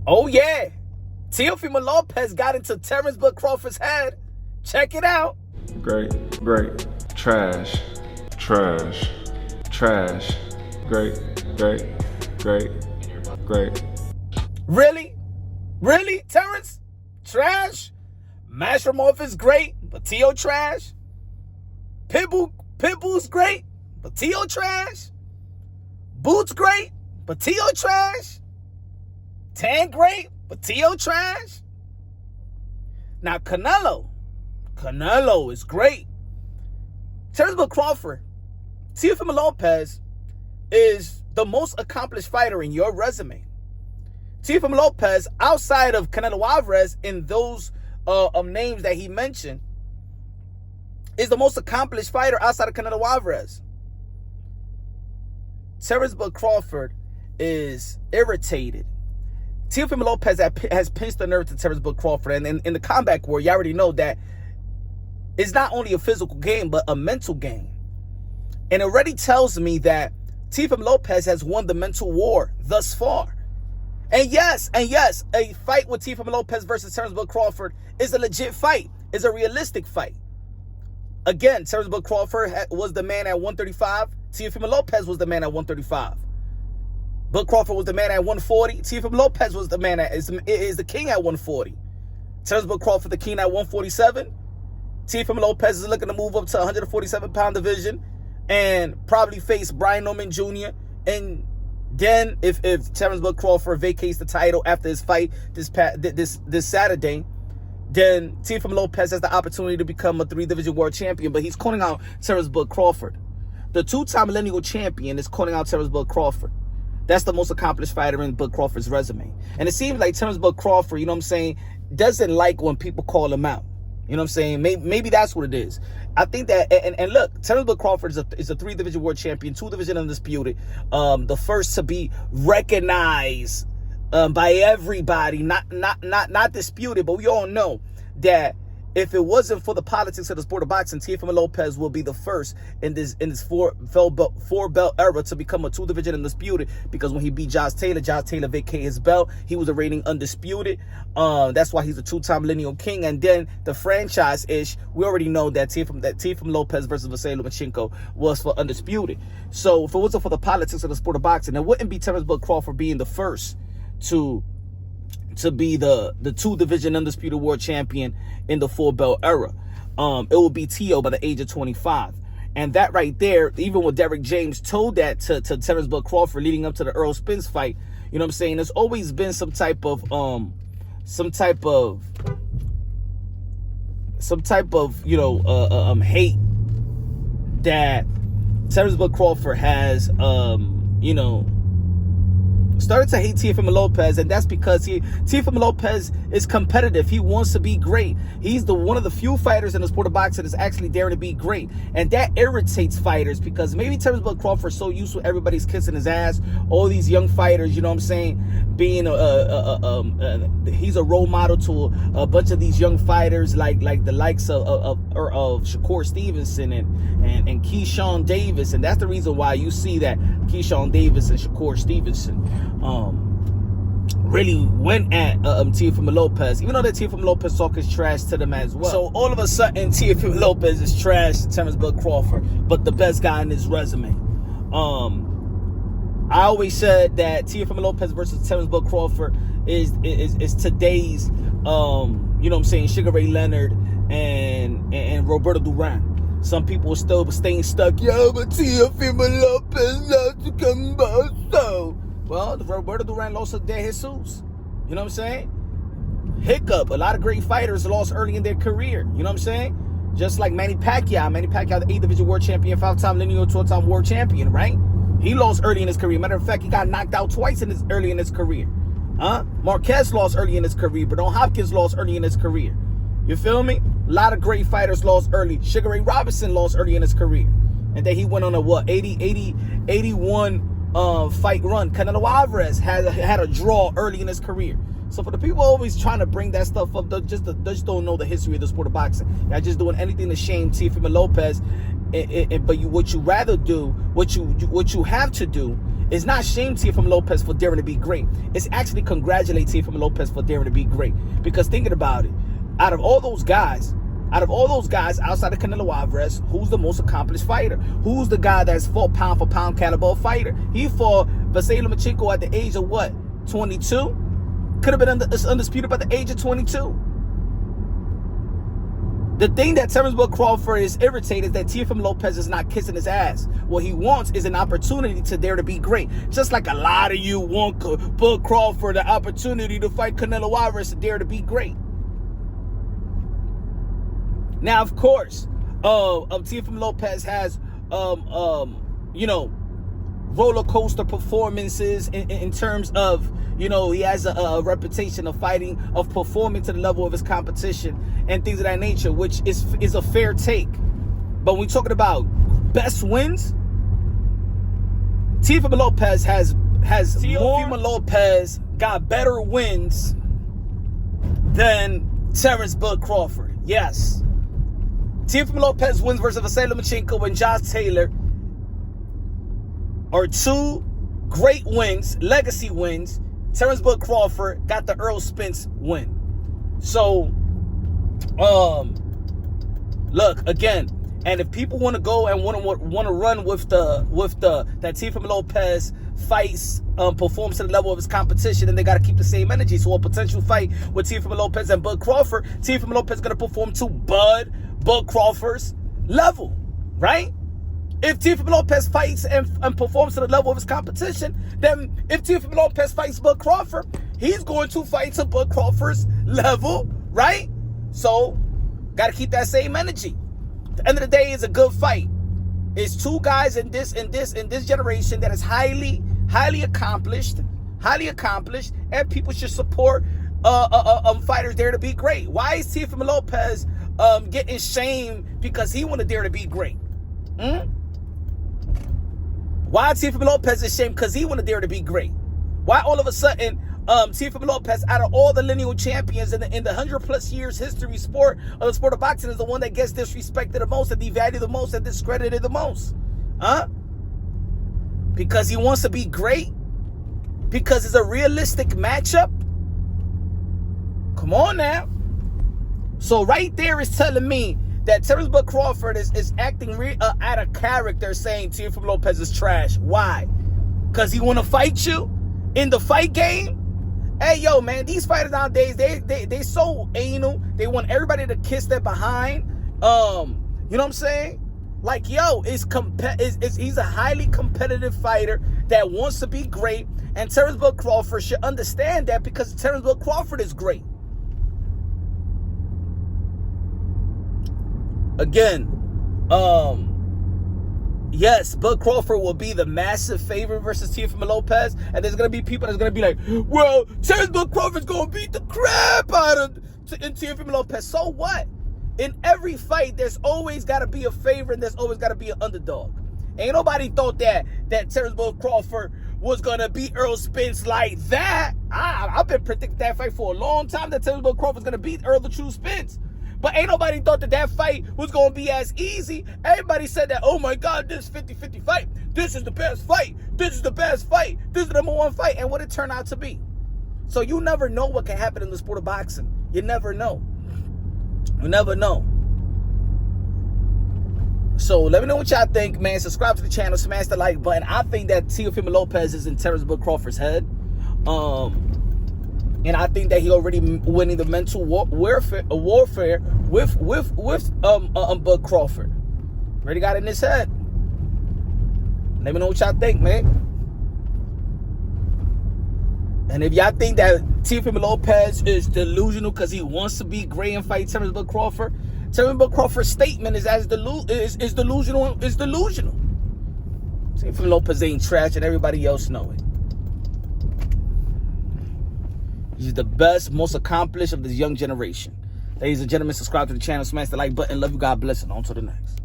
Oh, yeah. Teofimo Lopez got into Terence Crawford's head. Check it out. Great. Trash. Great. Really, Terence? Trash? Mashromorph is great, but Teo trash? Pitbull's great, but Teo trash? Boots great, but Teo trash? Tan great, but Teo trash? Now Canelo is great. Terence Crawford, Teofimo Lopez is the most accomplished fighter in your resume. Teofimo Lopez, outside of Canelo Alvarez in those names that he mentioned, is the most accomplished fighter outside of Canelo Alvarez. Terence Crawford is irritated. Teofimo Lopez has pinched the nerve to Terence Crawford. And in the combat war, you already know that it's not only a physical game, but a mental game. And it already tells me that Teofimo Lopez has won the mental war thus far. And yes, a fight with Teofimo Lopez versus Terence Crawford is a legit fight. It's a realistic fight. Again, Terence Crawford was the man at 135. Teofimo Lopez was the man at 135. Bud Crawford was the man at 140. Teofimo Lopez was the man is the king at 140. Terence Crawford the king at 147. Teofimo Lopez is looking to move up to 147-pound division and probably face Brian Norman Jr. And then if Terence Crawford vacates the title after his fight this Saturday, then Teofimo Lopez has the opportunity to become a 3-division world champion. But he's calling out Terence Crawford. The 2-time millennial champion is calling out Terence Crawford. That's the most accomplished fighter in Bud Crawford's resume. And it seems like Terence Crawford, you know what I'm saying, doesn't like when people call him out. You know what I'm saying? Maybe that's what it is. I think that, and look, Terence Crawford is a 3-division world champion, 2-division undisputed, the first to be recognized by everybody, not disputed, but we all know that if it wasn't for the politics of the sport of boxing, Teofimo Lopez will be the first in this four belt era to become a 2-division undisputed, because when he beat Josh Taylor vacated his belt. He was a reigning undisputed. That's why he's a 2-time millennial king. And then the franchise-ish, we already know that Teofimo Lopez versus Vasily Lomachenko was for undisputed. So if it wasn't for the politics of the sport of boxing, it wouldn't be Terence Crawford being the first to be the 2-division undisputed world champion in the 4-belt era. It will be Teo by the age of 25. And that right there, even when Derrick James told that to Terence Crawford leading up to the Earl Spence fight, you know what I'm saying, there's always been some type of hate that Terence Crawford has started to hate Teofimo Lopez, and that's because Teofimo Lopez is competitive. He wants to be great. He's one of the few fighters in the sport of boxing that's actually daring to be great, and that irritates fighters, because maybe Terence Crawford's so used to everybody's kissing his ass, all these young fighters, you know what I'm saying, being he's a role model to a bunch of these young fighters like the likes of Shakur Stevenson and Keyshawn Davis, and that's the reason why you see that Keyshawn Davis and Shakur Stevenson really went at Teofimo Lopez, even though that Teofimo Lopez talk is trash to them as well. So all of a sudden, Teofimo Lopez is trash to Terence Crawford, but the best guy in his resume. I always said that Teofimo Lopez versus Terence Crawford is today's, you know what I'm saying, Sugar Ray Leonard and Roberto Duran. Some people are still staying stuck. Yo, but Teofimo Lopez loves to come back. So, well, Roberto Duran lost to De Jesus. You know what I'm saying? Hiccup. A lot of great fighters lost early in their career. You know what I'm saying? Just like Manny Pacquiao. Manny Pacquiao, the 8th-division world champion, 5-time lineal, 12-time world champion, right? He lost early in his career. Matter of fact, he got knocked out twice early in his career. Marquez lost early in his career. Bernal Hopkins lost early in his career. You feel me? A lot of great fighters lost early. Sugar Ray Robinson lost early in his career. And then he went on a 81 fight run. Canelo Alvarez had a draw early in his career. So for the people always trying to bring that stuff up, they just don't know the history of the sport of boxing. They're just doing anything to shame Teofimo Lopez. But what you have to do It's not shame Teofimo Lopez for daring to be great. It's actually congratulate Teofimo Lopez for daring to be great. Because thinking about it, out of all those guys outside of Canelo Alvarez, who's the most accomplished fighter? Who's the guy that's fought pound for pound caliber fighter? He fought Vasily Lomachenko at the age of what? 22? Could have been undisputed by the age of 22. The thing that Terence Crawford is irritated is that Teofimo Lopez is not kissing his ass. What he wants is an opportunity to dare to be great. Just like a lot of you want Bud Crawford the opportunity to fight Canelo Alvarez to dare to be great. Now, of course, Teofimo Lopez has, roller coaster performances in terms of, he has a reputation of fighting, of performing to the level of his competition and things of that nature, which is a fair take. But when we're talking about best wins, Teofimo Lopez got better wins than Terence Bud Crawford. Yes. Teofimo Lopez wins versus Vasily Lomachenko and Josh Taylor are two great wins, legacy wins. Terence Bud Crawford got the Earl Spence win. So, look again. And if people want to go and want to run with that Teofimo Lopez fights performs to the level of his competition, and they got to keep the same energy. So a potential fight with Teofimo Lopez and Bud Crawford, Teofimo Lopez is going to perform to Bud Crawford's level, right? If Teofimo Lopez fights and performs to the level of his competition, then if Teofimo Lopez fights Bud Crawford, he's going to fight to Bud Crawford's level, right? So, got to keep that same energy. At the end of the day, it's a good fight. It's two guys in this generation that is highly accomplished, and people should support fighters dare to be great. Why is Teofimo Lopez getting shamed because he want to dare to be great? Why Teofimo Lopez is shamed because he want to dare to be great? Why all of a sudden Teofimo Lopez, out of all the lineal champions in the 100+ years history of the sport of boxing, is the one that gets disrespected the most and devalued the most and discredited the most? Because he wants to be great? Because it's a realistic matchup? Come on now. So right there is telling me that Terence Bud Crawford is acting out of character, saying Teofimo Lopez is trash. Why? Because he want to fight you in the fight game? Hey, yo, man, these fighters nowadays, they so anal. They want everybody to kiss their behind. You know what I'm saying? Like, yo, he's a highly competitive fighter that wants to be great. And Terence Bud Crawford should understand that, because Terence Bud Crawford is great. Again, yes, Bud Crawford will be the massive favorite versus Teofimo Lopez, and there's going to be people that's going to be like, well, Terence Bud Crawford's going to beat the crap out of Teofimo Lopez. So what? In every fight, there's always got to be a favorite, and there's always got to be an underdog. Ain't nobody thought that Terence Bud Crawford was going to beat Earl Spence like that. I've been predicting that fight for a long time, that Terence Bud Crawford's going to beat Earl the True Spence. But ain't nobody thought that fight was going to be as easy. Everybody said that, oh my God, this 50-50 fight. This is the best fight. This is the best fight. This is the #1 fight. And what it turned out to be. So you never know what can happen in the sport of boxing. You never know. You never know. So let me know what y'all think, man. Subscribe to the channel. Smash the like button. I think that Teofimo Lopez is in Terence Bud Crawford's head. And I think that he already winning the mental warfare with Bud Crawford. Already got it in his head. Let me know what y'all think, man. And if y'all think that Teofimo Lopez is delusional because he wants to be great and fight Terence Bud Crawford, Terence Bud Crawford's statement is delusional. Teofimo Lopez ain't trash, and everybody else know it. He's the best, most accomplished of this young generation. Ladies and gentlemen, subscribe to the channel, smash the like button. Love you, God bless, and on to the next.